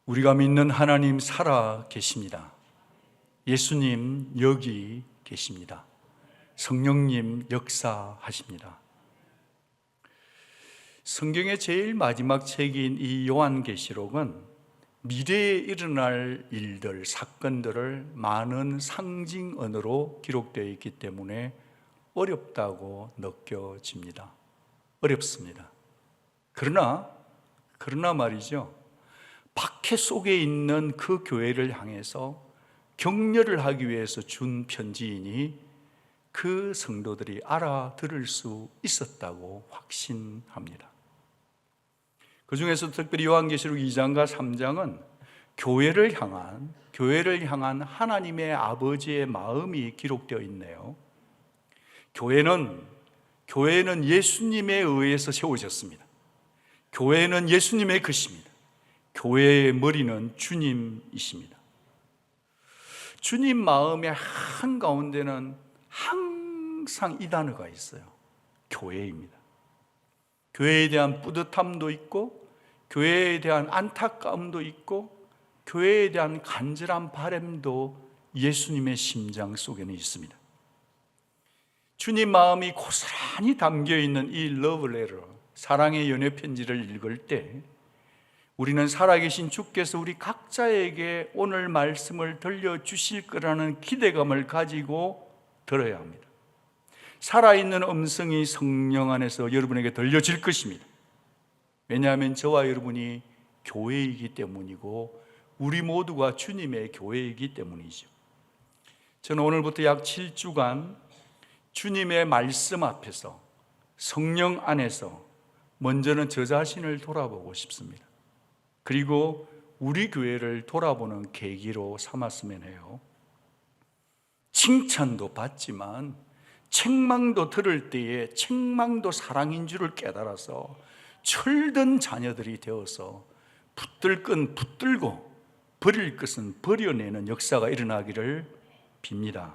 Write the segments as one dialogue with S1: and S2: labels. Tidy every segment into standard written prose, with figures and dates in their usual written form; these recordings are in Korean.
S1: 우리가 믿는 하나님 살아 계십니다. 예수님 여기 계십니다. 성령님 역사하십니다. 성경의 제일 마지막 책인 이 요한계시록은 미래에 일어날 일들, 사건들을 많은 상징 언어로 기록되어 있기 때문에 어렵다고 느껴집니다. 어렵습니다. 그러나 말이죠, 박해 속에 있는 그 교회를 향해서 격려를 하기 위해서 준 편지이니 그 성도들이 알아들을 수 있었다고 확신합니다. 그 중에서 특별히 요한계시록 2장과 3장은 교회를 향한 하나님의 아버지의 마음이 기록되어 있네요. 교회는 예수님에 의해서 세워졌습니다. 교회는 예수님의 것입니다. 교회의 머리는 주님이십니다. 주님 마음의 한가운데는 항상 이 단어가 있어요. 교회입니다. 교회에 대한 뿌듯함도 있고, 교회에 대한 안타까움도 있고, 교회에 대한 간절한 바람도 예수님의 심장 속에는 있습니다. 주님 마음이 고스란히 담겨있는 이 러브레터, 사랑의 연애 편지를 읽을 때 우리는 살아계신 주께서 우리 각자에게 오늘 말씀을 들려주실 거라는 기대감을 가지고 들어야 합니다. 살아있는 음성이 성령 안에서 여러분에게 들려질 것입니다. 왜냐하면 저와 여러분이 교회이기 때문이고 우리 모두가 주님의 교회이기 때문이죠. 저는 오늘부터 약 7주간 주님의 말씀 앞에서 성령 안에서 먼저는 저 자신을 돌아보고 싶습니다. 그리고 우리 교회를 돌아보는 계기로 삼았으면 해요. 칭찬도 받지만 책망도 들을 때에 책망도 사랑인 줄을 깨달아서 철든 자녀들이 되어서 붙들 건 붙들고 버릴 것은 버려내는 역사가 일어나기를 빕니다.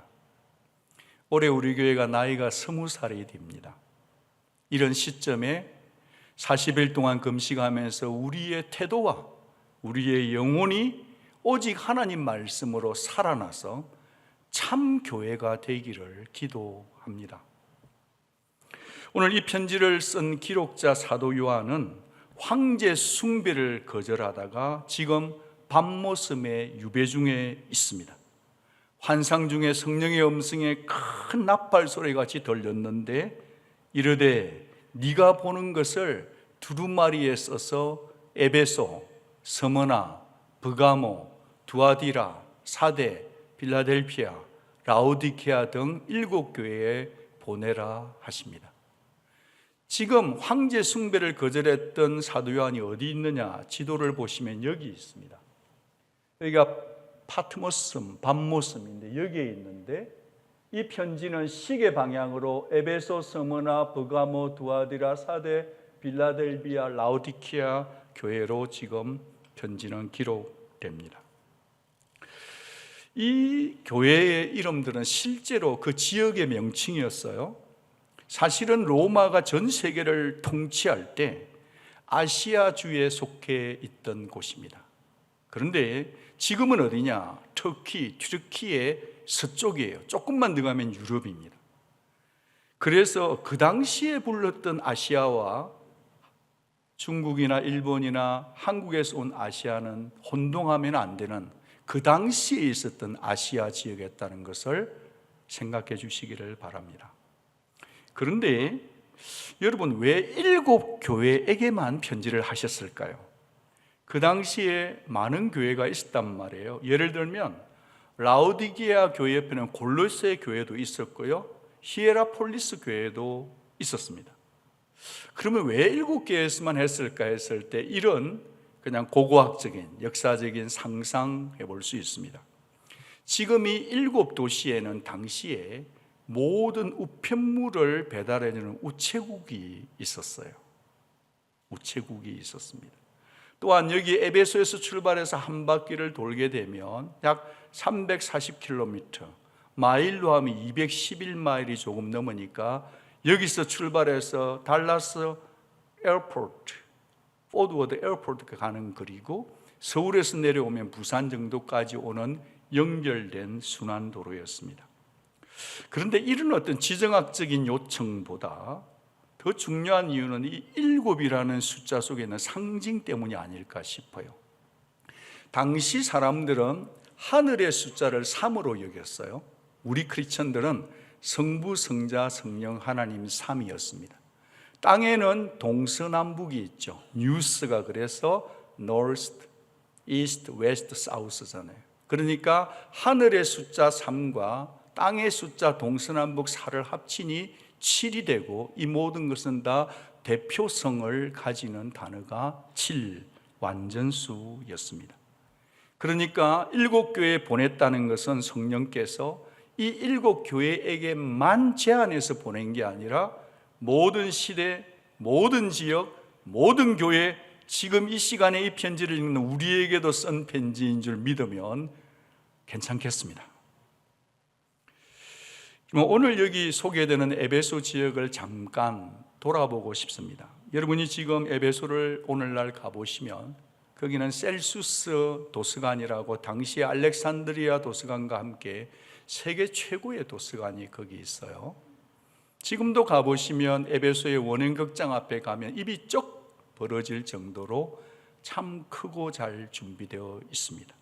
S1: 올해 우리 교회가 나이가 20살이 됩니다. 이런 시점에 40일 동안 금식하면서 우리의 태도와 우리의 영혼이 오직 하나님 말씀으로 살아나서 참 교회가 되기를 기도합니다. 오늘 이 편지를 쓴 기록자 사도 요한은 황제 숭배를 거절하다가 지금 밤모섬의 유배 중에 있습니다. 환상 중에 성령의 음성에 큰 나팔 소리같이 들렸는데 이르되 네가 보는 것을 두루마리에 써서 에베소, 스무나, 브가모, 두아디라, 사데, 빌라델피아, 라오디케아 등 7교회에 보내라 하십니다. 지금 황제 숭배를 거절했던 사도 요한이 어디 있느냐, 지도를 보시면 여기 있습니다. 여기가 파트모섬, 밤모섬인데 여기에 있는데, 이 편지는 시계 방향으로 에베소, 스무나, 브가모, 두아디라, 사데, 빌라델비아, 라오디키아 교회로 지금 편지는 기록됩니다. 이 교회의 이름들은 실제로 그 지역의 명칭이었어요. 사실은 로마가 전 세계를 통치할 때 아시아주에 속해 있던 곳입니다. 그런데 지금은 어디냐? 튀르키의 서쪽이에요. 조금만 더 가면 유럽입니다. 그래서 그 당시에 불렀던 아시아와 중국이나 일본이나 한국에서 온 아시아는 혼동하면 안 되는 그 당시에 있었던 아시아 지역이었다는 것을 생각해 주시기를 바랍니다. 그런데 여러분, 왜 7교회에게만 편지를 하셨을까요? 그 당시에 많은 교회가 있었단 말이에요. 예를 들면 라오디게아 교회 옆에는 골로새 교회도 있었고요, 히에라폴리스 교회도 있었습니다. 그러면 왜 7개에서만 했을까 했을 때 이런 그냥 고고학적인 역사적인 상상해 볼 수 있습니다. 지금 이 7도시에는 당시에 모든 우편물을 배달해주는 우체국이 있었어요. 우체국이 있었습니다. 또한 여기 에베소에서 출발해서 한 바퀴를 돌게 되면 약 340km, 마일로 하면 211마일이 조금 넘으니까 여기서 출발해서 달라스 에어포트, 포드워드 에어포트가 가는 거리고 서울에서 내려오면 부산 정도까지 오는 연결된 순환도로였습니다. 그런데 이런 어떤 지정학적인 요청보다 더 중요한 이유는 이 7이라는 숫자 속에 있는 상징 때문이 아닐까 싶어요. 당시 사람들은 하늘의 숫자를 3으로 여겼어요. 우리 크리스천들은 성부, 성자, 성령, 하나님 3이었습니다. 땅에는 동서남북이 있죠. 뉴스가 그래서 North, East, West, South잖아요. 그러니까 하늘의 숫자 3과 땅의 숫자 동서남북 4를 합치니 7이 되고, 이 모든 것은 다 대표성을 가지는 단어가 7, 완전수였습니다. 그러니까 7교회에 보냈다는 것은 성령께서 이 7교회에게만 제한해서 보낸 게 아니라 모든 시대, 모든 지역, 모든 교회, 지금 이 시간에 이 편지를 읽는 우리에게도 쓴 편지인 줄 믿으면 괜찮겠습니다. 오늘 여기 소개되는 에베소 지역을 잠깐 돌아보고 싶습니다. 여러분이 지금 에베소를 오늘날 가보시면 거기는 셀수스 도서관이라고 당시 알렉산드리아 도서관과 함께 세계 최고의 도서관이 거기 있어요. 지금도 가보시면 에베소의 원행극장 앞에 가면 입이 쩍 벌어질 정도로 참 크고 잘 준비되어 있습니다.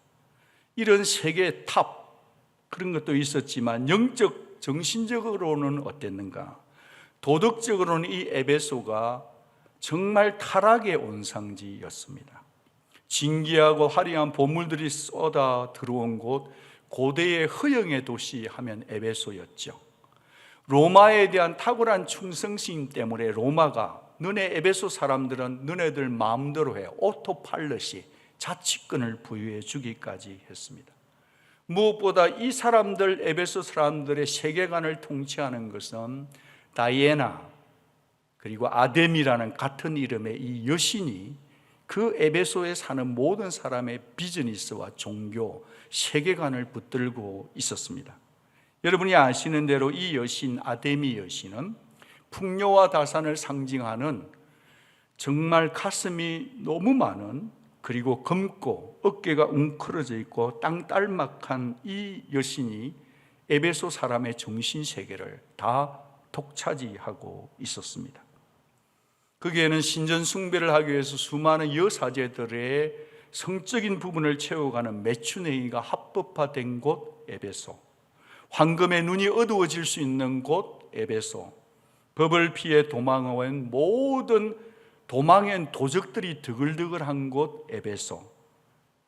S1: 이런 세계 탑, 그런 것도 있었지만 영적, 정신적으로는 어땠는가? 도덕적으로는 이 에베소가 정말 타락의 온상지였습니다. 진기하고 화려한 보물들이 쏟아 들어온 곳, 고대의 허영의 도시 하면 에베소였죠. 로마에 대한 탁월한 충성심 때문에 로마가 너네 에베소 사람들은 너네들 마음대로 해, 오토파일럿이 자치권을 부여해 주기까지 했습니다. 무엇보다 이 사람들, 에베소 사람들의 세계관을 통치하는 것은 다이애나 그리고 아데미라는 같은 이름의 이 여신이 그 에베소에 사는 모든 사람의 비즈니스와 종교, 세계관을 붙들고 있었습니다. 여러분이 아시는 대로 이 여신, 아데미 여신은 풍요와 다산을 상징하는 정말 가슴이 너무 많은, 그리고 검고 어깨가 웅크러져 있고 땅딸막한 이 여신이 에베소 사람의 정신세계를 다 독차지하고 있었습니다. 거기에는 신전 숭배를 하기 위해서 수많은 여사제들의 성적인 부분을 채워가는 매춘행위가 합법화된 곳 에베소, 황금의 눈이 어두워질 수 있는 곳 에베소, 법을 피해 도망온 모든 도망한 도적들이 드글드글한 곳 에베소,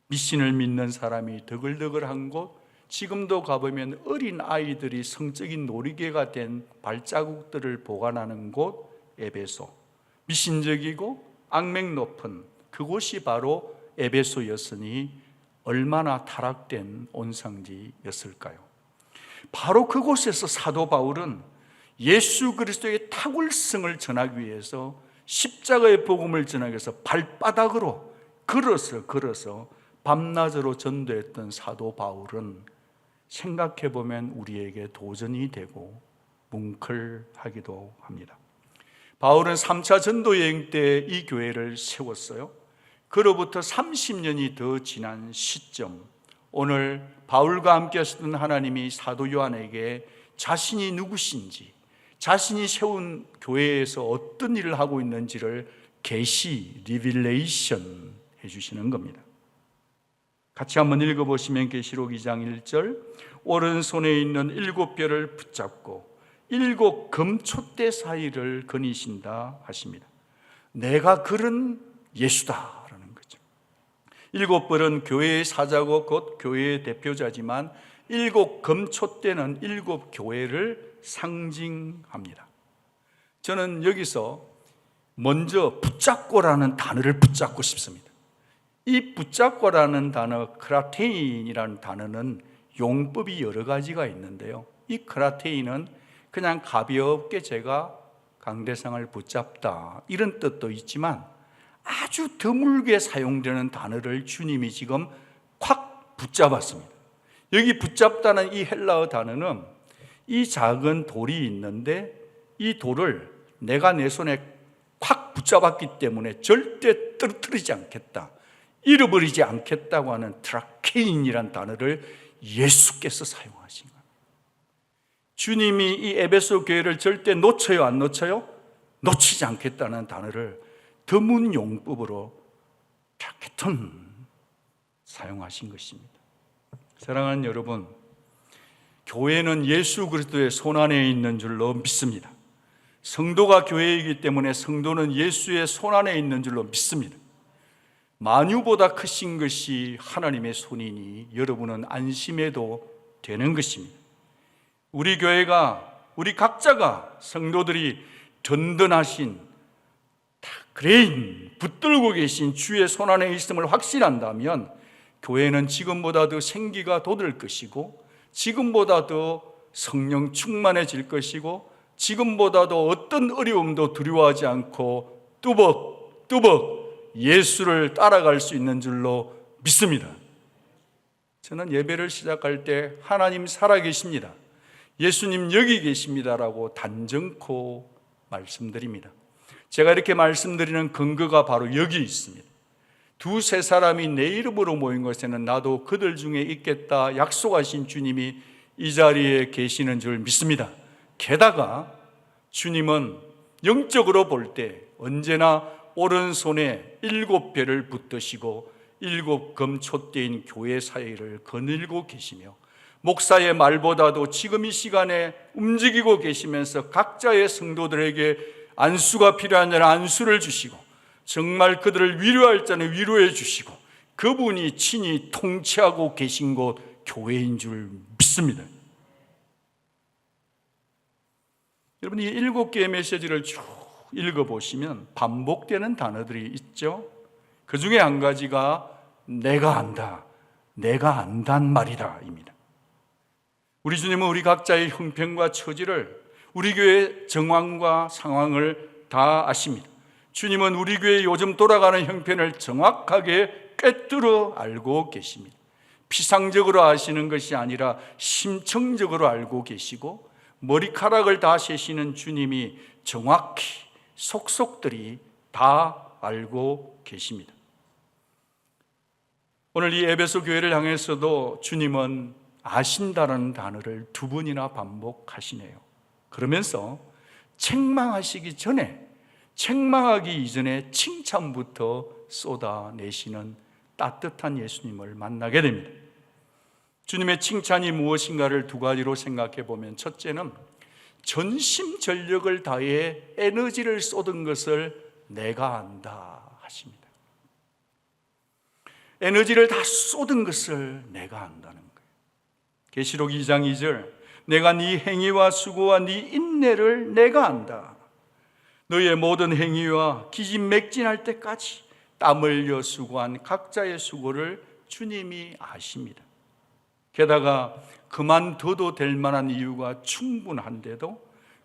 S1: 미신을 믿는 사람이 드글드글한 곳, 지금도 가보면 어린 아이들이 성적인 놀이개가 된 발자국들을 보관하는 곳 에베소, 미신적이고 악맹 높은 그곳이 바로 에베소였으니 얼마나 타락된 온상지였을까요? 바로 그곳에서 사도 바울은 예수 그리스도의 탁월성을 전하기 위해서, 십자가의 복음을 전하기 위해서 발바닥으로 걸어서 밤낮으로 전도했던 사도 바울은 생각해보면 우리에게 도전이 되고 뭉클하기도 합니다. 바울은 3차 전도 여행 때 이 교회를 세웠어요. 그로부터 30년이 더 지난 시점, 오늘 바울과 함께 하셨던 하나님이 사도 요한에게 자신이 누구신지, 자신이 세운 교회에서 어떤 일을 하고 있는지를 계시, 리빌레이션 해주시는 겁니다. 같이 한번 읽어보시면 계시록 2장 1절, 오른손에 있는 7별을 붙잡고 7 금촛대 사이를 거니신다 하십니다. 내가 그런 예수다라는 거죠. 7별은 교회의 사자고 곧 교회의 대표자지만 7 금촛대는 7 교회를 상징합니다. 저는 여기서 먼저 붙잡고라는 단어를 붙잡고 싶습니다. 이 붙잡고라는 단어, 크라테인이라는 단어는 용법이 여러 가지가 있는데요, 이 크라테인은 그냥 가볍게 제가 강대상을 붙잡다 이런 뜻도 있지만 아주 드물게 사용되는 단어를 주님이 지금 콱 붙잡았습니다. 여기 붙잡다는 이 헬라어 단어는 이 작은 돌이 있는데 이 돌을 내가 내 손에 확 붙잡았기 때문에 절대 떨어뜨리지 않겠다, 잃어버리지 않겠다고 하는 트라케인이란 단어를 예수께서 사용하신 거예요. 주님이 이 에베소 교회를 절대 놓쳐요, 안 놓쳐요? 놓치지 않겠다는 단어를 드문 용법으로 트라케톤 사용하신 것입니다. 사랑하는 여러분, 교회는 예수 그리스도의 손안에 있는 줄로 믿습니다. 성도가 교회이기 때문에 성도는 예수의 손안에 있는 줄로 믿습니다. 만유보다 크신 것이 하나님의 손이니 여러분은 안심해도 되는 것입니다. 우리 교회가, 우리 각자가, 성도들이 든든하신 그레인 붙들고 계신 주의 손안에 있음을 확신한다면 교회는 지금보다 더 생기가 돋을 것이고, 지금보다 더 성령 충만해질 것이고, 지금보다도 어떤 어려움도 두려워하지 않고 뚜벅뚜벅 예수를 따라갈 수 있는 줄로 믿습니다. 저는 예배를 시작할 때 하나님 살아계십니다, 예수님 여기 계십니다라고 단정코 말씀드립니다. 제가 이렇게 말씀드리는 근거가 바로 여기 있습니다. 두세 사람이 내 이름으로 모인 것에는 나도 그들 중에 있겠다 약속하신 주님이 이 자리에 계시는 줄 믿습니다. 게다가 주님은 영적으로 볼 때 언제나 오른손에 7배를 붙드시고 7검 촛대인 교회 사회를 거닐고 계시며, 목사의 말보다도 지금 이 시간에 움직이고 계시면서 각자의 성도들에게 안수가 필요한 자는 안수를 주시고, 정말 그들을 위로할 자는 위로해 주시고, 그분이 친히 통치하고 계신 곳 교회인 줄 믿습니다. 여러분, 이 7개의 메시지를 쭉 읽어보시면 반복되는 단어들이 있죠. 그 중에 한 가지가 내가 안다, 내가 안단 말이다 입니다. 우리 주님은 우리 각자의 형편과 처지를, 우리 교회의 정황과 상황을 다 아십니다. 주님은 우리 교회 요즘 돌아가는 형편을 정확하게 꿰뚫어 알고 계십니다. 피상적으로 아시는 것이 아니라 심층적으로 알고 계시고, 머리카락을 다 세시는 주님이 정확히 속속들이 다 알고 계십니다. 오늘 이 에베소 교회를 향해서도 주님은 아신다라는 단어를 2번이나 반복하시네요. 그러면서 책망하시기 전에, 책망하기 이전에 칭찬부터 쏟아내시는 따뜻한 예수님을 만나게 됩니다. 주님의 칭찬이 무엇인가를 2가지로 생각해 보면, 첫째는 전심전력을 다해 에너지를 쏟은 것을 내가 안다 하십니다. 에너지를 다 쏟은 것을 내가 안다는 거예요. 계시록 2장 2절, 내가 네 행위와 수고와 네 인내를 내가 안다. 너의 모든 행위와 기진맥진할 때까지 땀 흘려 수고한 각자의 수고를 주님이 아십니다. 게다가 그만둬도 될 만한 이유가 충분한데도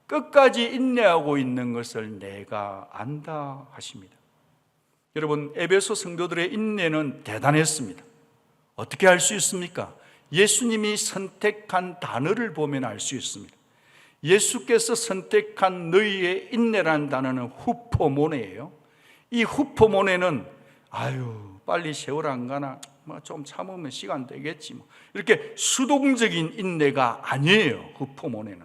S1: 끝까지 인내하고 있는 것을 내가 안다 하십니다. 여러분, 에베소 성도들의 인내는 대단했습니다. 어떻게 알 수 있습니까? 예수님이 선택한 단어를 보면 알 수 있습니다. 예수께서 선택한 너희의 인내라는 단어는 후포모네예요. 이 후포모네는 빨리 세월 안 가나, 좀 참으면 시간 되겠지, 이렇게 수동적인 인내가 아니에요. 후포모네는,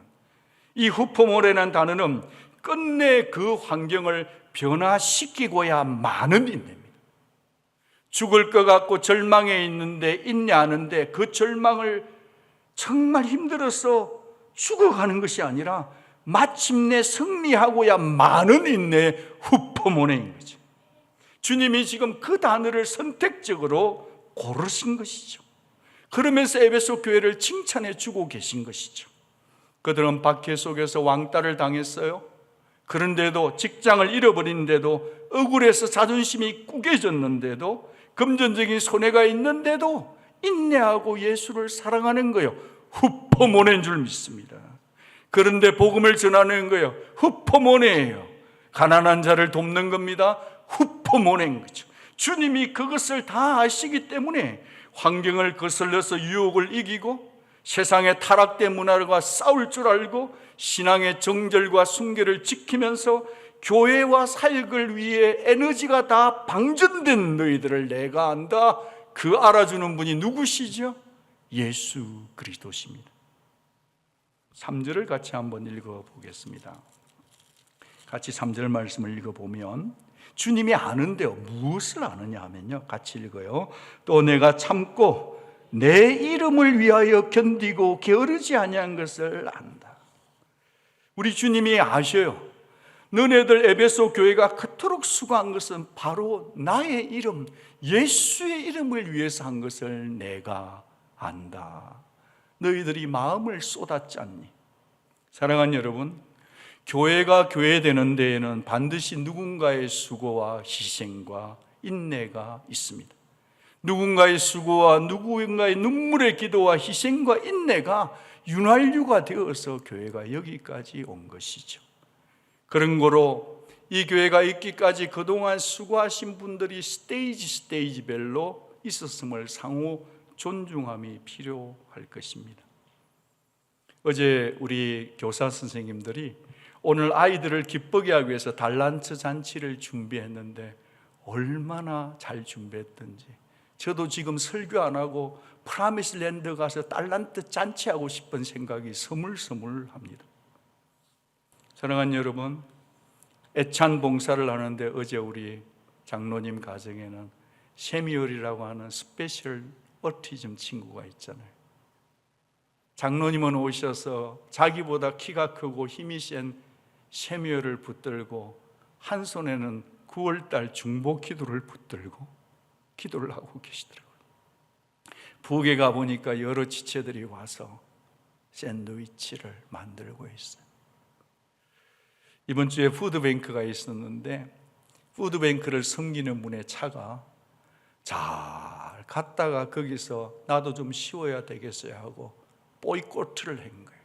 S1: 이 후포모네라는 단어는 끝내 그 환경을 변화시키고야 마는 인내입니다. 죽을 것 같고 절망에 있는데 인내하는데, 그 절망을 정말 힘들어서 죽어가는 것이 아니라 마침내 승리하고야 마는 인내의 후포모네인 거죠. 주님이 지금 그 단어를 선택적으로 고르신 것이죠. 그러면서 에베소 교회를 칭찬해 주고 계신 것이죠. 그들은 박해 속에서 왕따를 당했어요. 그런데도, 직장을 잃어버린데도, 억울해서 자존심이 꾸겨졌는데도, 금전적인 손해가 있는데도 인내하고 예수를 사랑하는 거예요. 후포모네인 줄 믿습니다. 그런데 복음을 전하는 거예요. 후포모네예요. 가난한 자를 돕는 겁니다. 후포모네인 거죠. 주님이 그것을 다 아시기 때문에 환경을 거슬러서 유혹을 이기고 세상의 타락된 문화와 싸울 줄 알고 신앙의 정절과 순결을 지키면서 교회와 사역을 위해 에너지가 다 방전된 너희들을 내가 안다. 그 알아주는 분이 누구시죠? 예수 그리스도십니다. 3절을 같이 한번 읽어보겠습니다. 같이 3절 말씀을 읽어보면 주님이 아는데요, 무엇을 아느냐 하면요, 같이 읽어요. 또 내가 참고 내 이름을 위하여 견디고 게으르지 아니한 것을 안다. 우리 주님이 아셔요. 너네들 에베소 교회가 그토록 수고한 것은 바로 나의 이름, 예수의 이름을 위해서 한 것을 내가 안다. 너희들이 마음을 쏟았지 않니? 사랑하는 여러분, 교회가 교회되는 데에는 반드시 누군가의 수고와 희생과 인내가 있습니다. 누군가의 수고와 누군가의 눈물의 기도와 희생과 인내가 윤활유가 되어서 교회가 여기까지 온 것이죠. 그런 거로 이 교회가 있기까지 그동안 수고하신 분들이 스테이지별로 있었음을 상호 존중함이 필요할 것입니다. 어제 우리 교사 선생님들이 오늘 아이들을 기쁘게 하기 위해서 달란트 잔치를 준비했는데 얼마나 잘 준비했던지, 저도 지금 설교 안 하고 프라미스랜드 가서 달란트 잔치하고 싶은 생각이 스물스물합니다. 사랑하는 여러분, 애찬 봉사를 하는데 어제 우리 장로님 가정에는 세미얼이라고 하는 스페셜 오티즘 친구가 있잖아요. 장로님은 오셔서 자기보다 키가 크고 힘이 센 세미얼을 붙들고 한 손에는 9월달 중보 기도를 붙들고 기도를 하고 계시더라고요. 부엌에 가보니까 여러 지체들이 와서 샌드위치를 만들고 있어요. 이번 주에 푸드뱅크가 있었는데 푸드뱅크를 섬기는 분의 차가 잘 갔다가 거기서 나도 좀 쉬어야 되겠어요 하고 보이콧을 한 거예요.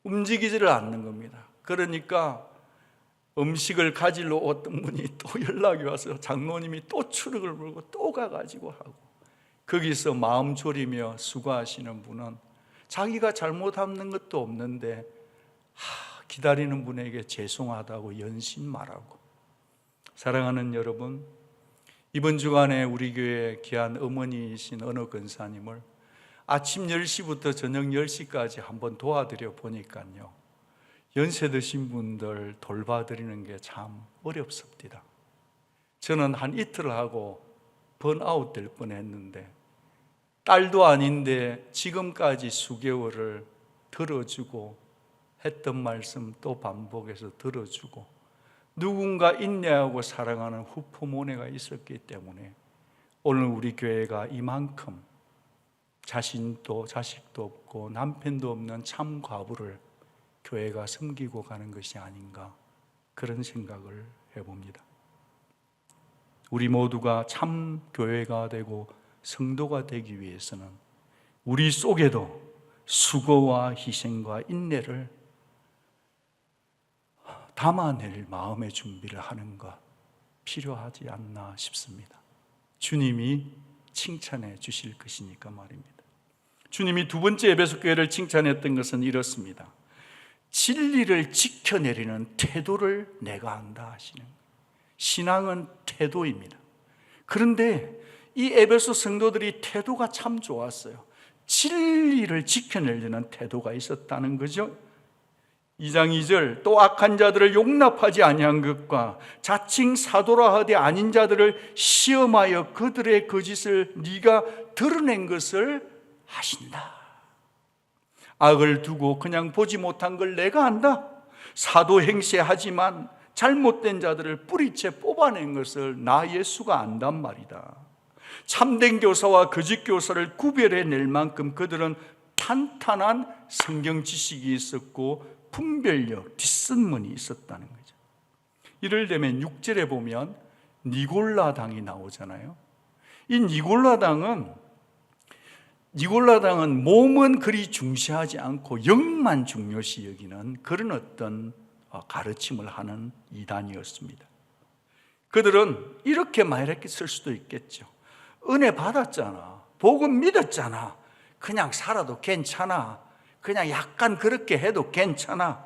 S1: 움직이지를 않는 겁니다. 그러니까 음식을 가지러 어떤 분이 또 연락이 와서 장로님이 또 추력을 물고 또 가가지고 하고, 거기서 마음 졸이며 수고하시는 분은 자기가 잘못하는 것도 없는데 기다리는 분에게 죄송하다고 연신 말하고. 사랑하는 여러분, 이번 주간에 우리 교회 귀한 어머니이신 어느 권사님을 아침 10시부터 저녁 10시까지 한번 도와드려 보니까요, 연세 드신 분들 돌봐드리는 게 참 어렵습니다. 저는 한 이틀 하고 번아웃 될 뻔했는데 딸도 아닌데 지금까지 수개월을 들어주고 했던 말씀 또 반복해서 들어주고 누군가 인내하고 사랑하는 후포모네가 있었기 때문에 오늘 우리 교회가 이만큼 자신도 자식도 없고 남편도 없는 참 과부를 교회가 섬기고 가는 것이 아닌가, 그런 생각을 해봅니다. 우리 모두가 참 교회가 되고 성도가 되기 위해서는 우리 속에도 수고와 희생과 인내를 담아낼 마음의 준비를 하는 것 필요하지 않나 싶습니다. 주님이 칭찬해 주실 것이니까 말입니다. 주님이 두 번째 에베소 교회를 칭찬했던 것은 이렇습니다. 진리를 지켜내리는 태도를 내가 안다 하시는 거예요. 신앙은 태도입니다. 그런데 이 에베소 성도들이 태도가 참 좋았어요. 진리를 지켜내려는 태도가 있었다는 거죠. 2장 2절, 또 악한 자들을 용납하지 아니한 것과 자칭 사도라 하되 아닌 자들을 시험하여 그들의 거짓을 네가 드러낸 것을 하신다. 악을 두고 그냥 보지 못한 걸 내가 안다. 사도 행세하지만 잘못된 자들을 뿌리채 뽑아낸 것을 나 예수가 안단 말이다. 참된 교사와 거짓 교사를 구별해낼 만큼 그들은 탄탄한 성경 지식이 있었고 분별력, 뒷선문이 있었다는 거죠. 이를 되면 6절에 보면 니골라당이 나오잖아요. 이 니골라당은 몸은 그리 중시하지 않고 영만 중요시 여기는 그런 어떤 가르침을 하는 이단이었습니다. 그들은 이렇게 말했을 수도 있겠죠. 은혜 받았잖아, 복음 믿었잖아, 그냥 살아도 괜찮아, 그냥 약간 그렇게 해도 괜찮아,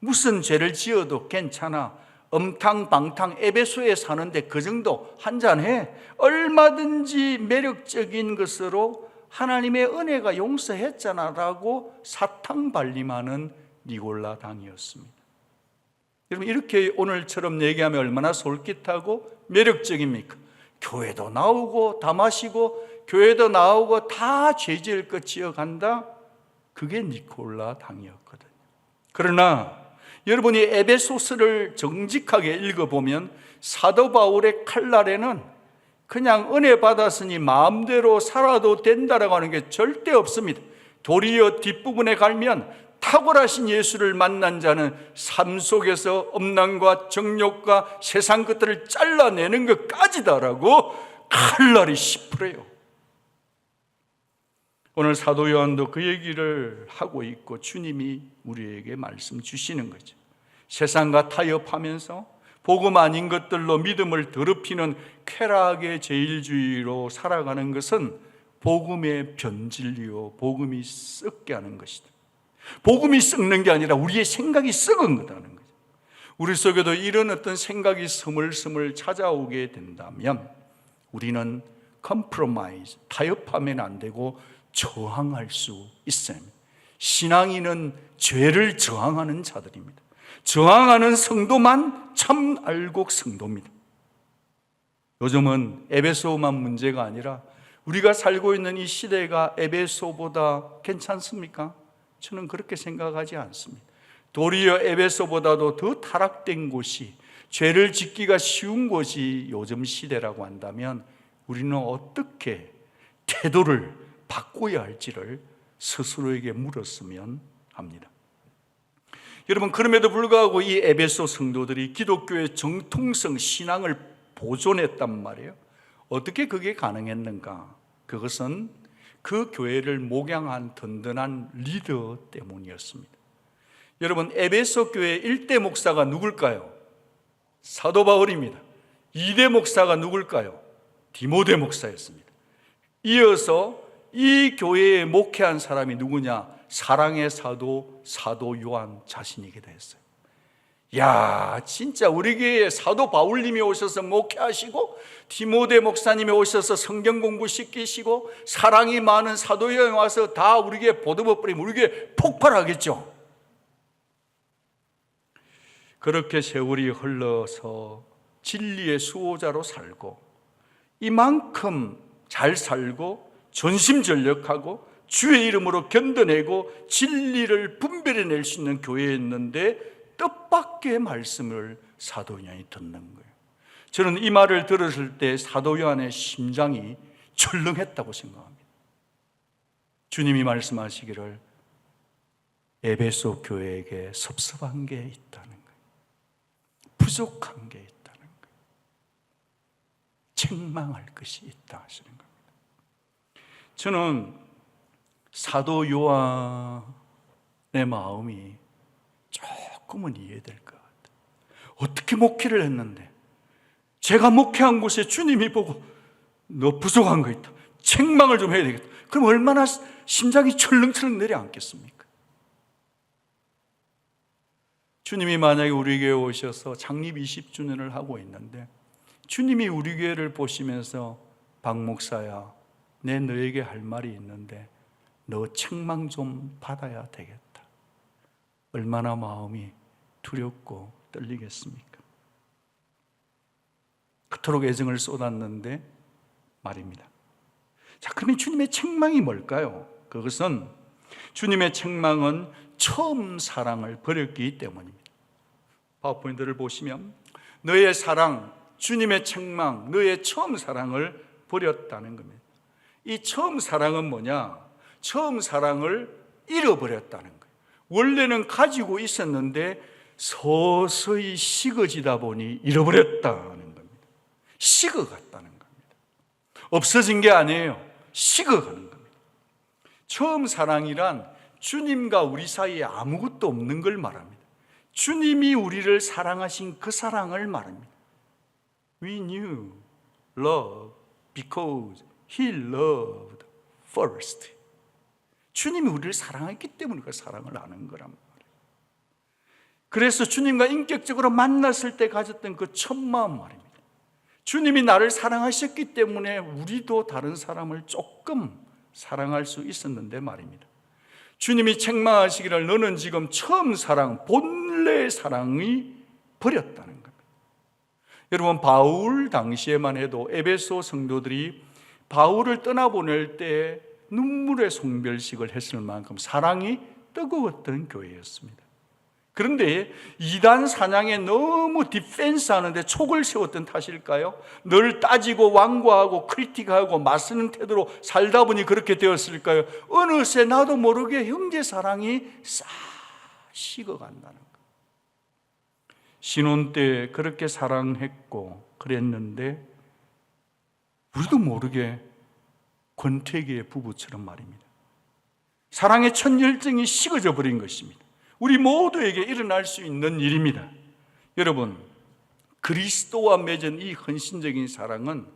S1: 무슨 죄를 지어도 괜찮아, 엄탕방탕 에베소에 사는데 그 정도 한 잔해 얼마든지 매력적인 것으로 하나님의 은혜가 용서했잖아 라고 사탕발림하는 니골라 당이었습니다. 여러분, 이렇게 오늘처럼 얘기하면 얼마나 솔깃하고 매력적입니까? 교회도 나오고 다 마시고 교회도 나오고 다 죄지을 것 지어간다. 그게 니골라 당이었거든요. 그러나 여러분이 에베소서를 정직하게 읽어보면 사도 바울의 칼날에는 그냥 은혜 받았으니 마음대로 살아도 된다라고 하는 게 절대 없습니다. 도리어 뒷부분에 가면 탁월하신 예수를 만난 자는 삶 속에서 엄난과 정욕과 세상 것들을 잘라내는 것까지다라고 칼날이 시프래요. 오늘 사도 요한도 그 얘기를 하고 있고 주님이 우리에게 말씀 주시는 거죠. 세상과 타협하면서 복음 아닌 것들로 믿음을 더럽히는 쾌락의 제일주의로 살아가는 것은 복음의 변질이요, 복음이 썩게 하는 것이다. 복음이 썩는 게 아니라 우리의 생각이 썩은 거다는 거죠. 우리 속에도 이런 어떤 생각이 스물스물 찾아오게 된다면 우리는 컴프로마이즈, 타협하면 안 되고 저항할 수 있어요. 신앙인은 죄를 저항하는 자들입니다. 저항하는 성도만 참 알곡 성도입니다. 요즘은 에베소만 문제가 아니라 우리가 살고 있는 이 시대가 에베소보다 괜찮습니까? 저는 그렇게 생각하지 않습니다. 도리어 에베소보다도 더 타락된 곳이, 죄를 짓기가 쉬운 곳이 요즘 시대라고 한다면 우리는 어떻게 태도를 바꿔야 할지를 스스로에게 물었으면 합니다. 여러분, 그럼에도 불구하고 이 에베소 성도들이 기독교의 정통성 신앙을 보존했단 말이에요. 어떻게 그게 가능했는가? 그것은 그 교회를 목양한 든든한 리더 때문이었습니다. 여러분, 에베소 교회 1대 목사가 누굴까요? 사도 바울입니다. 2대 목사가 누굴까요? 디모데 목사였습니다. 이어서 이 교회에 목회한 사람이 누구냐? 사랑의 사도 요한 자신이기도 했어요. 야, 진짜 우리 교회에 사도 바울님이 오셔서 목회하시고 디모데 목사님이 오셔서 성경 공부 시키시고 사랑이 많은 사도 요한이 와서 다 우리 교회 보듬어 버리면 우리 교회 폭발하겠죠. 그렇게 세월이 흘러서 진리의 수호자로 살고 이만큼 잘 살고 전심전력하고 주의 이름으로 견뎌내고 진리를 분별해낼 수 있는 교회였는데 뜻밖의 말씀을 사도 요한이 듣는 거예요. 저는 이 말을 들었을 때 사도 요한의 심장이 철렁했다고 생각합니다. 주님이 말씀하시기를 에베소 교회에게 섭섭한 게 있다는 거예요. 부족한 게 있다는 거예요. 책망할 것이 있다 하시는 겁니다. 저는 사도 요한의 마음이 조금은 이해될 것 같아요. 어떻게 목회를 했는데 제가 목회한 곳에 주님이 보고 너 부족한 거 있다, 책망을 좀 해야 되겠다. 그럼 얼마나 심장이 철렁철렁 내려앉겠습니까? 주님이 만약에 우리 교회에 오셔서 창립 20주년을 하고 있는데 주님이 우리 교회를 보시면서 박 목사야, 내 너에게 할 말이 있는데 너 책망 좀 받아야 되겠다. 얼마나 마음이 두렵고 떨리겠습니까? 그토록 애정을 쏟았는데 말입니다. 자, 그러면 주님의 책망이 뭘까요? 그것은 주님의 책망은 처음 사랑을 버렸기 때문입니다. 파워포인트를 보시면 너의 사랑, 주님의 책망, 너의 처음 사랑을 버렸다는 겁니다. 이 처음 사랑은 뭐냐? 처음 사랑을 잃어버렸다는 거예요. 원래는 가지고 있었는데 서서히 식어지다 보니 잃어버렸다는 겁니다. 식어갔다는 겁니다. 없어진 게 아니에요. 식어가는 겁니다. 처음 사랑이란 주님과 우리 사이에 아무것도 없는 걸 말합니다. 주님이 우리를 사랑하신 그 사랑을 말합니다. We knew love because He loved first. 주님이 우리를 사랑했기 때문에 그 사랑을 아는 거란 말이에요. 그래서 주님과 인격적으로 만났을 때 가졌던 그 첫 마음 말입니다. 주님이 나를 사랑하셨기 때문에 우리도 다른 사람을 조금 사랑할 수 있었는데 말입니다. 주님이 책망하시기를 너는 지금 처음 사랑, 본래의 사랑이 버렸다는 겁니다. 여러분, 바울 당시에만 해도 에베소 성도들이 바울을 떠나보낼 때 눈물의 송별식을 했을 만큼 사랑이 뜨거웠던 교회였습니다. 그런데 이단 사냥에 너무 디펜스 하는데 촉을 세웠던 탓일까요? 늘 따지고 완고하고 크리틱하고 맞서는 태도로 살다 보니 그렇게 되었을까요? 어느새 나도 모르게 형제 사랑이 싹 식어간다는 것. 신혼 때 그렇게 사랑했고 그랬는데 우리도 모르게 권태기의 부부처럼 말입니다. 사랑의 첫 열정이 식어져 버린 것입니다. 우리 모두에게 일어날 수 있는 일입니다. 여러분, 그리스도와 맺은 이 헌신적인 사랑은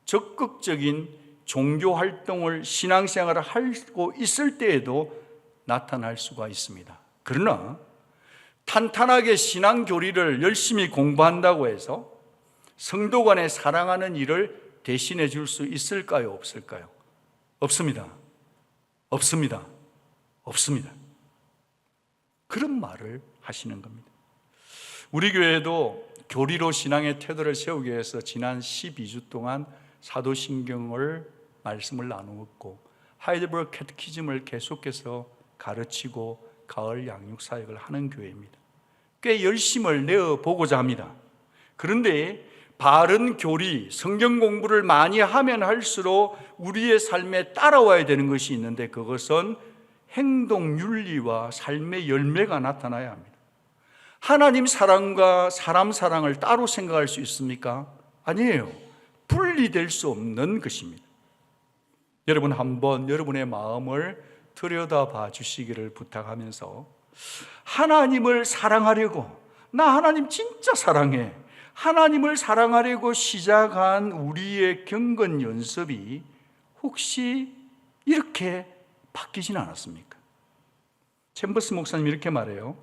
S1: 적극적인 종교 활동을, 신앙생활을 하고 있을 때에도 나타날 수가 있습니다. 그러나 탄탄하게 신앙 교리를 열심히 공부한다고 해서 성도 간에 사랑하는 일을 대신해 줄 수 있을까요? 없을까요? 없습니다. 없습니다. 없습니다. 그런 말을 하시는 겁니다. 우리 교회도 교리로 신앙의 태도를 세우기 위해서 지난 12주 동안 사도신경을 말씀을 나누었고 하이델버그 캐티키즘을 계속해서 가르치고 가을 양육 사역을 하는 교회입니다. 꽤 열심을 내어보고자 합니다. 그런데 바른 교리, 성경 공부를 많이 하면 할수록 우리의 삶에 따라와야 되는 것이 있는데 그것은 행동 윤리와 삶의 열매가 나타나야 합니다. 하나님 사랑과 사람 사랑을 따로 생각할 수 있습니까? 아니에요. 분리될 수 없는 것입니다. 여러분, 한번 여러분의 마음을 들여다봐 주시기를 부탁하면서 하나님을 사랑하려고, 나 하나님 진짜 사랑해, 하나님을 사랑하려고 시작한 우리의 경건 연습이 혹시 이렇게 바뀌진 않았습니까? 챔버스 목사님 이렇게 말해요.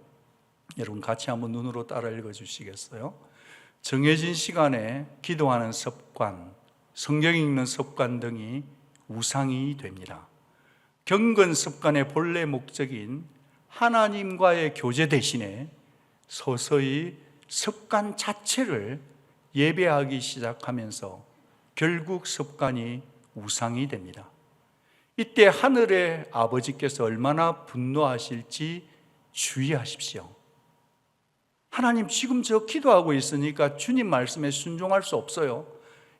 S1: 여러분 같이 한번 눈으로 따라 읽어주시겠어요? 정해진 시간에 기도하는 습관, 성경 읽는 습관 등이 우상이 됩니다. 경건 습관의 본래 목적인 하나님과의 교제 대신에 서서히 습관 자체를 예배하기 시작하면서 결국 습관이 우상이 됩니다. 이때 하늘의 아버지께서 얼마나 분노하실지 주의하십시오. 하나님, 지금 저 기도하고 있으니까 주님 말씀에 순종할 수 없어요.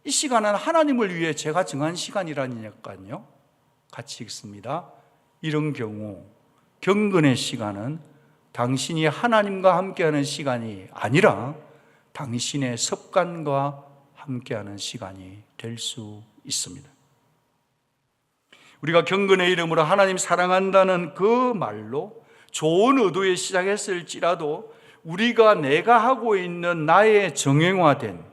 S1: 이 시간은 하나님을 위해 제가 정한 시간이라니까요. 같이 읽습니다. 이런 경우 경건의 시간은 당신이 하나님과 함께하는 시간이 아니라 당신의 습관과 함께하는 시간이 될 수 있습니다. 우리가 경건의 이름으로 하나님 사랑한다는 그 말로 좋은 의도에 시작했을지라도 우리가 내가 하고 있는 나의 정형화된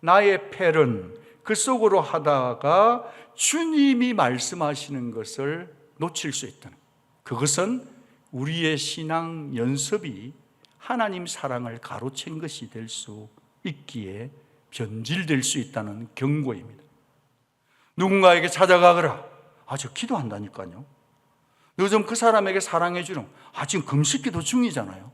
S1: 나의 패런 그 속으로 하다가 주님이 말씀하시는 것을 놓칠 수 있다는, 그것은 우리의 신앙 연습이 하나님 사랑을 가로챈 것이 될 수 있기에 변질될 수 있다는 경고입니다. 누군가에게 찾아가거라. 저 기도한다니까요. 너 좀 그 사람에게 사랑해 주렴. 지금 금식기도 중이잖아요.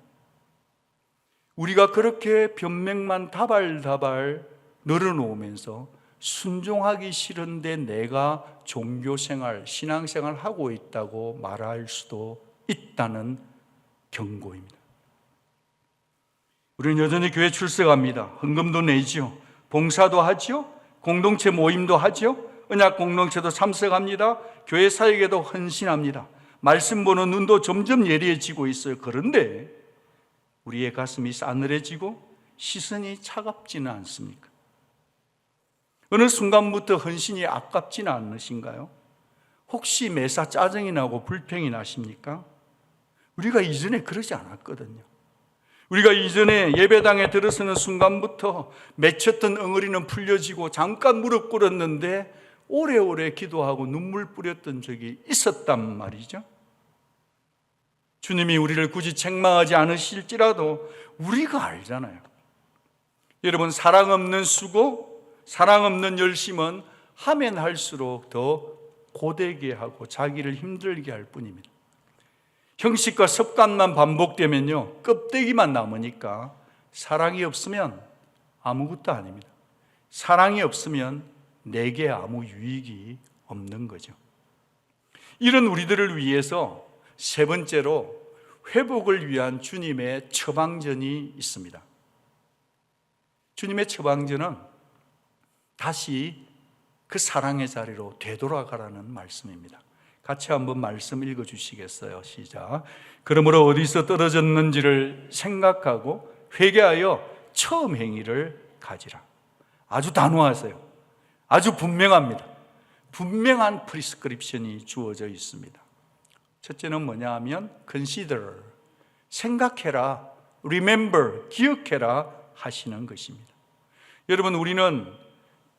S1: 우리가 그렇게 변명만 다발다발 늘어놓으면서 순종하기 싫은데 내가 종교생활, 신앙생활 하고 있다고 말할 수도 있다는 경고입니다. 우리는 여전히 교회 출석합니다. 헌금도 내지요. 봉사도 하지요. 공동체 모임도 하지요. 언약 공동체도 참석합니다. 교회 사역에도 헌신합니다. 말씀 보는 눈도 점점 예리해지고 있어요. 그런데 우리의 가슴이 싸늘해지고 시선이 차갑지는 않습니까? 어느 순간부터 헌신이 아깝지는 않으신가요? 혹시 매사 짜증이 나고 불평이 나십니까? 우리가 이전에 그러지 않았거든요. 우리가 이전에 예배당에 들어서는 순간부터 맺혔던 엉어리는 풀려지고 잠깐 무릎 꿇었는데 오래오래 기도하고 눈물 뿌렸던 적이 있었단 말이죠. 주님이 우리를 굳이 책망하지 않으실지라도 우리가 알잖아요. 여러분, 사랑 없는 수고, 사랑 없는 열심은 하면 할수록 더 고되게 하고 자기를 힘들게 할 뿐입니다. 형식과 습관만 반복되면요, 껍데기만 남으니까 사랑이 없으면 아무것도 아닙니다. 사랑이 없으면 내게 아무 유익이 없는 거죠. 이런 우리들을 위해서 세 번째로 회복을 위한 주님의 처방전이 있습니다. 주님의 처방전은 다시 그 사랑의 자리로 되돌아가라는 말씀입니다. 같이 한번 말씀 읽어주시겠어요? 시작. 그러므로 어디서 떨어졌는지를 생각하고 회개하여 처음 행위를 가지라. 아주 단호하세요. 아주 분명합니다. 분명한 프리스크립션이 주어져 있습니다. 첫째는 뭐냐 하면 consider, 생각해라, remember, 기억해라 하시는 것입니다. 여러분, 우리는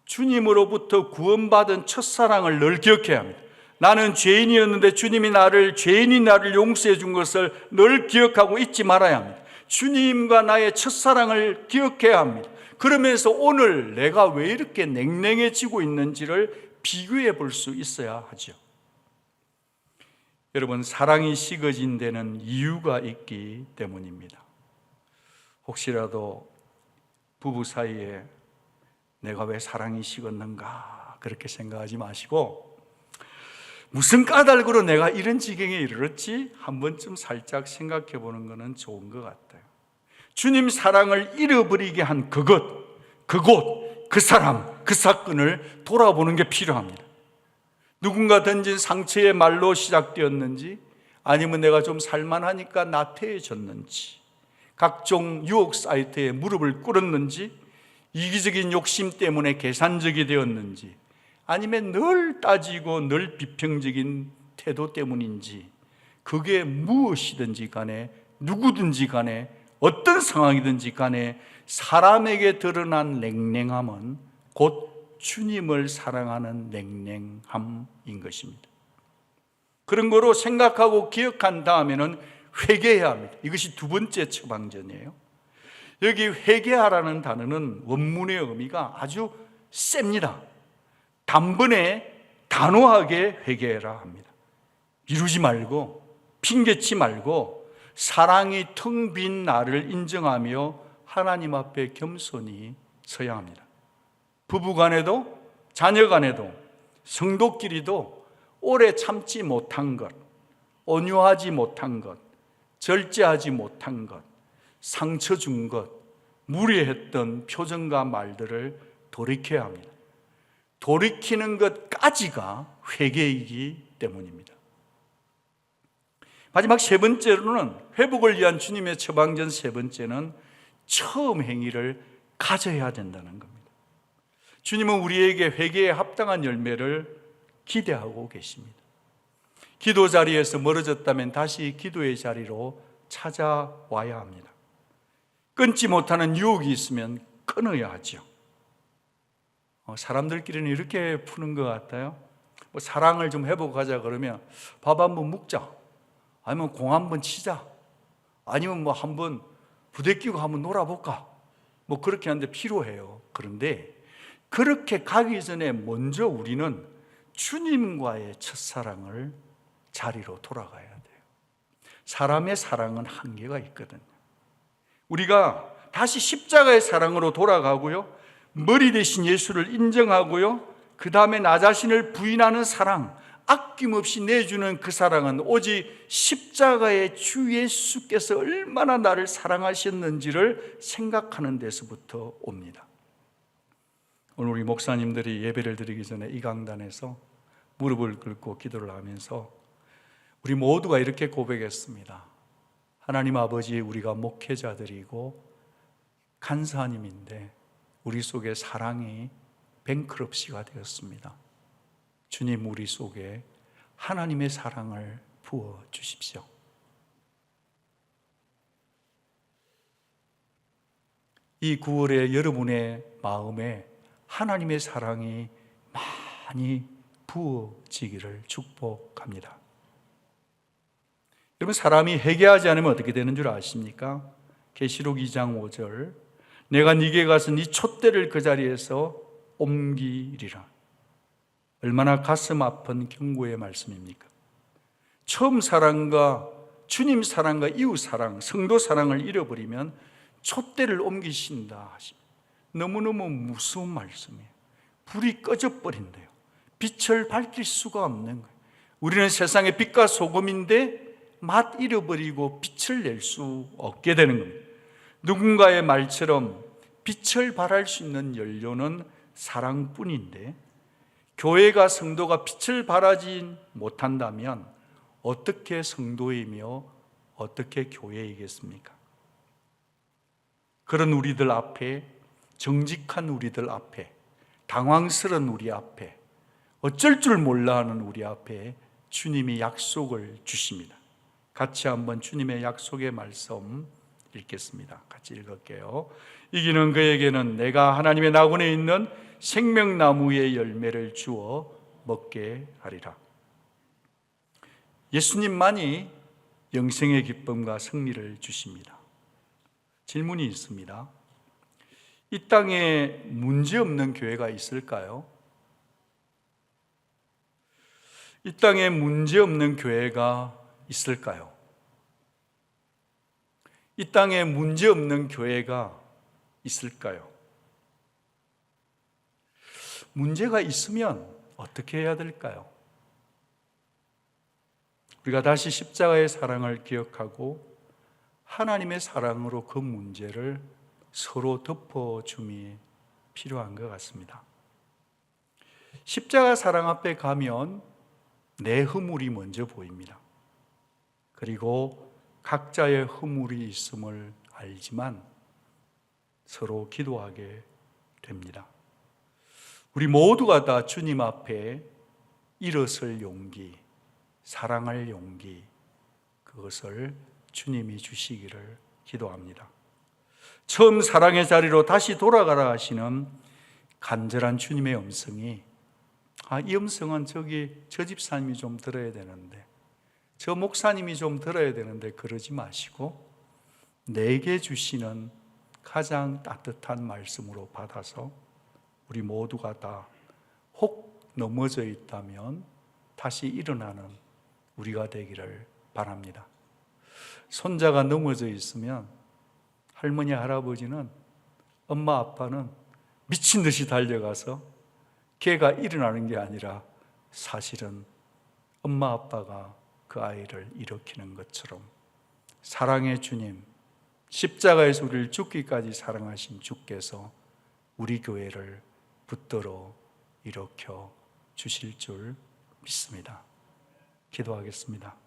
S1: 주님으로부터 구원받은 첫사랑을 늘 기억해야 합니다. 나는 죄인이었는데 주님이 죄인이 나를 용서해 준 것을 늘 기억하고 잊지 말아야 합니다. 주님과 나의 첫사랑을 기억해야 합니다. 그러면서 오늘 내가 왜 이렇게 냉랭해지고 있는지를 비교해 볼 수 있어야 하죠. 여러분, 사랑이 식어진 데는 이유가 있기 때문입니다. 혹시라도 부부 사이에 내가 왜 사랑이 식었는가 그렇게 생각하지 마시고, 무슨 까닭으로 내가 이런 지경에 이르렀지 한 번쯤 살짝 생각해 보는 것은 좋은 것 같아요. 주님 사랑을 잃어버리게 한 그곳, 그 사람, 그 사건을 돌아보는 게 필요합니다. 누군가 던진 상처의 말로 시작되었는지, 아니면 내가 좀 살만하니까 나태해졌는지, 각종 유혹 사이트에 무릎을 꿇었는지, 이기적인 욕심 때문에 계산적이 되었는지, 아니면 늘 따지고 늘 비평적인 태도 때문인지, 그게 무엇이든지 간에, 누구든지 간에, 어떤 상황이든지 간에 사람에게 드러난 냉랭함은 곧 주님을 사랑하는 냉랭함인 것입니다. 그런 거로 생각하고 기억한 다음에는 회개해야 합니다. 이것이 두 번째 처방전이에요. 여기 회개하라는 단어는 원문의 의미가 아주 셉니다. 단번에 단호하게 회개해라 합니다. 미루지 말고 핑계치 말고 사랑이 텅 빈 나를 인정하며 하나님 앞에 겸손히 서야 합니다. 부부간에도 자녀간에도 성도끼리도 오래 참지 못한 것, 온유하지 못한 것, 절제하지 못한 것, 상처 준 것, 무례했던 표정과 말들을 돌이켜야 합니다. 돌이키는 것까지가 회개이기 때문입니다. 마지막 세 번째로는, 회복을 위한 주님의 처방전 세 번째는 처음 행위를 가져야 된다는 겁니다. 주님은 우리에게 회개에 합당한 열매를 기대하고 계십니다. 기도 자리에서 멀어졌다면 다시 기도의 자리로 찾아와야 합니다. 끊지 못하는 유혹이 있으면 끊어야 하죠. 사람들끼리는 이렇게 푸는 것 같아요. 사랑을 좀 회복하자 그러면 밥 한번 먹자, 아니면 공 한번 치자, 아니면 한번 부대끼고 한번 놀아볼까, 그렇게 하는데 필요해요. 그런데 그렇게 가기 전에 먼저 우리는 주님과의 첫사랑을 자리로 돌아가야 돼요. 사람의 사랑은 한계가 있거든요. 우리가 다시 십자가의 사랑으로 돌아가고요, 머리 대신 예수를 인정하고요, 그 다음에 나 자신을 부인하는 사랑, 아낌없이 내주는 그 사랑은 오직 십자가의 주 예수께서 얼마나 나를 사랑하셨는지를 생각하는 데서부터 옵니다. 오늘 우리 목사님들이 예배를 드리기 전에 이 강단에서 무릎을 꿇고 기도를 하면서 우리 모두가 이렇게 고백했습니다. 하나님 아버지, 우리가 목회자들이고 간사님인데 우리 속에 사랑이 뱅크럽시가 되었습니다. 주님, 우리 속에 하나님의 사랑을 부어 주십시오. 이 9월에 여러분의 마음에 하나님의 사랑이 많이 부어지기를 축복합니다. 여러분, 사람이 회개하지 않으면 어떻게 되는 줄 아십니까? 계시록 2장 5절, 내가 네게 가서 네 촛대를 그 자리에서 옮기리라. 얼마나 가슴 아픈 경고의 말씀입니까? 처음 사랑과 주님 사랑과 이웃 사랑, 성도 사랑을 잃어버리면 촛대를 옮기신다 하십니다. 너무너무 무서운 말씀이에요. 불이 꺼져버린대요. 빛을 밝힐 수가 없는 거예요. 우리는 세상의 빛과 소금인데 맛 잃어버리고 빛을 낼 수 없게 되는 겁니다. 누군가의 말처럼 빛을 발할 수 있는 연료는 사랑뿐인데, 교회가 성도가 빛을 발하지 못한다면 어떻게 성도이며 어떻게 교회이겠습니까? 그런 우리들 앞에, 정직한 우리들 앞에, 당황스러운 우리 앞에, 어쩔 줄 몰라 하는 우리 앞에 주님이 약속을 주십니다. 같이 한번 주님의 약속의 말씀 읽겠습니다. 같이 읽을게요. 이기는 그에게는 내가 하나님의 낙원에 있는 생명나무의 열매를 주어 먹게 하리라. 예수님만이 영생의 기쁨과 승리를 주십니다. 질문이 있습니다. 이 땅에 문제없는 교회가 있을까요? 이 땅에 문제없는 교회가 있을까요? 이 땅에 문제없는 교회가 있을까요? 문제가 있으면 어떻게 해야 될까요? 우리가 다시 십자가의 사랑을 기억하고 하나님의 사랑으로 그 문제를 서로 덮어줌이 필요한 것 같습니다. 십자가 사랑 앞에 가면 내 허물이 먼저 보입니다. 그리고 각자의 허물이 있음을 알지만 서로 기도하게 됩니다. 우리 모두가 다 주님 앞에 일어설 용기, 사랑할 용기, 그것을 주님이 주시기를 기도합니다. 처음 사랑의 자리로 다시 돌아가라 하시는 간절한 주님의 음성이, 이 음성은 저 집사님이 좀 들어야 되는데, 저 목사님이 좀 들어야 되는데 그러지 마시고 내게 주시는 가장 따뜻한 말씀으로 받아서 우리 모두가 다 혹 넘어져 있다면 다시 일어나는 우리가 되기를 바랍니다. 손자가 넘어져 있으면 할머니, 할아버지는, 엄마, 아빠는 미친 듯이 달려가서 걔가 일어나는 게 아니라 사실은 엄마, 아빠가 그 아이를 일으키는 것처럼 사랑의 주님, 십자가에서 우리를 죽기까지 사랑하신 주께서 우리 교회를 붙들어 일으켜 주실 줄 믿습니다. 기도하겠습니다.